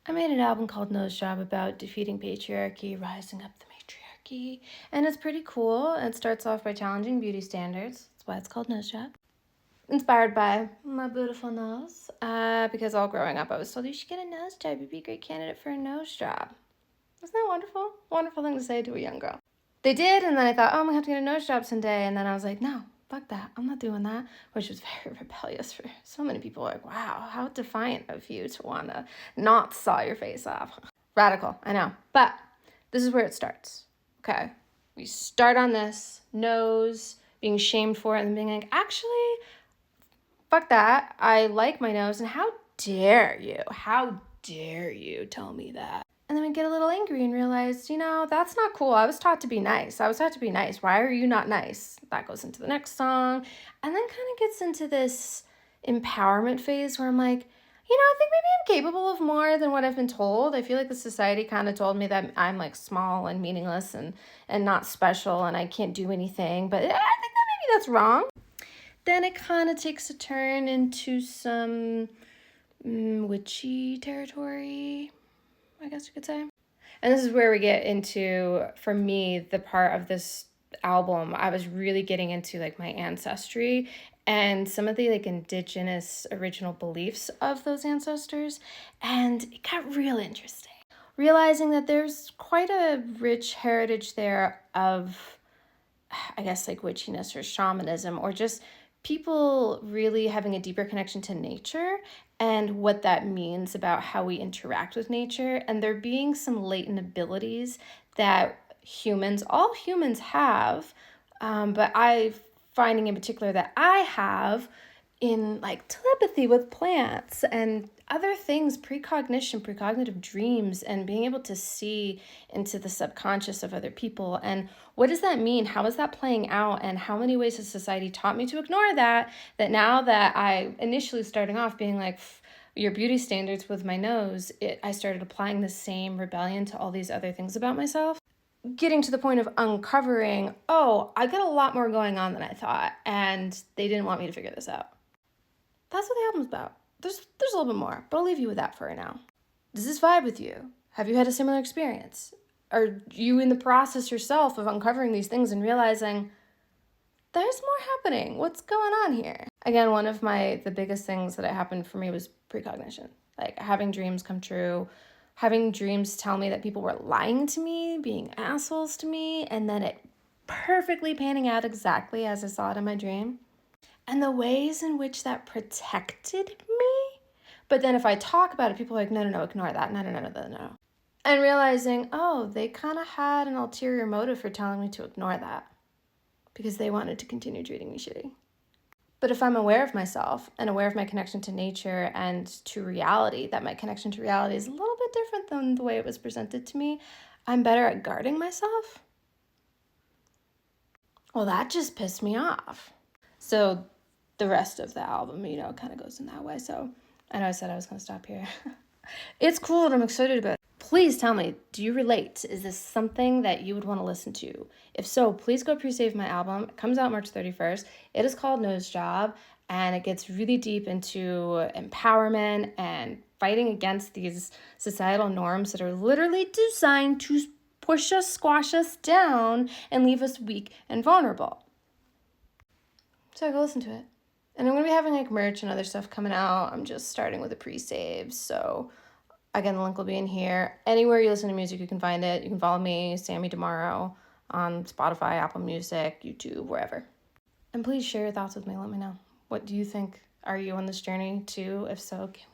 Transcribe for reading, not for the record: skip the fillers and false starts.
I made an album called Nose Job about defeating patriarchy, rising up the matriarchy, and it's pretty cool. It starts off by challenging beauty standards. That's why it's called Nose Job. Inspired by my beautiful nose, because all growing up I was told you should get a nose job. You'd be a great candidate for a nose job. Isn't that wonderful? Wonderful thing to say to a young girl. They did, and then I thought, oh, I'm gonna have to get a nose job someday, and then I was like, no, fuck that. I'm not doing that, which was very rebellious for so many people. Like, wow, how defiant of you to want to not saw your face off. Radical, I know. But this is where it starts, okay? We start on this, nose, being shamed for it, and being like, actually, fuck that. I like my nose, and how dare you? How dare you tell me that? And then we get a little angry and realize, that's not cool. I was taught to be nice. I was taught to be nice. Why are you not nice? That goes into the next song. And then kind of gets into this empowerment phase where I'm like, I think maybe I'm capable of more than what I've been told. I feel like the society kind of told me that I'm like small and meaningless and not special and I can't do anything. But I think that maybe that's wrong. Then it kind of takes a turn into some witchy territory, I guess you could say. And this is where we get into, for me, the part of this album, I was really getting into like my ancestry and some of the like indigenous original beliefs of those ancestors. And it got real interesting. Realizing that there's quite a rich heritage there of, I guess, like witchiness or shamanism or just people really having a deeper connection to nature and what that means about how we interact with nature. And there being some latent abilities that all humans have, but I finding in particular that I have in like telepathy with plants and other things, precognitive dreams, and being able to see into the subconscious of other people. And what does that mean? How is that playing out? And how many ways has society taught me to ignore that now that I initially starting off being like, your beauty standards with my nose, I started applying the same rebellion to all these other things about myself. Getting to the point of uncovering, oh, I got a lot more going on than I thought, and they didn't want me to figure this out. That's what the album's about. There's a little bit more, but I'll leave you with that for right now. Does this vibe with you? Have you had a similar experience? Are you in the process yourself of uncovering these things and realizing there's more happening? What's going on here? Again, one of the biggest things that happened for me was precognition. Like having dreams come true, having dreams tell me that people were lying to me, being assholes to me, and then it perfectly panning out exactly as I saw it in my dream. And the ways in which that protected me. But then if I talk about it, people are like, no, ignore that. No. And realizing, oh, they kind of had an ulterior motive for telling me to ignore that because they wanted to continue treating me shitty. But if I'm aware of myself and aware of my connection to nature and to reality, that my connection to reality is a little bit different than the way it was presented to me, I'm better at guarding myself. Well, that just pissed me off. So the rest of the album, kind of goes in that way. So I know I said I was going to stop here. It's cool and I'm excited about it. Please tell me, do you relate? Is this something that you would want to listen to? If so, please go pre-save my album. It comes out March 31st. It is called Nose Job, and it gets really deep into empowerment and fighting against these societal norms that are literally designed to push us, squash us down, and leave us weak and vulnerable. So go listen to it. And I'm going to be having like merch and other stuff coming out. I'm just starting with a pre-save. So again, the link will be in here. Anywhere you listen to music, you can find it. You can follow me, Sammy Tomorrow, on Spotify, Apple Music, YouTube, wherever. And please share your thoughts with me. Let me know. What do you think? Are you on this journey too? If so, give me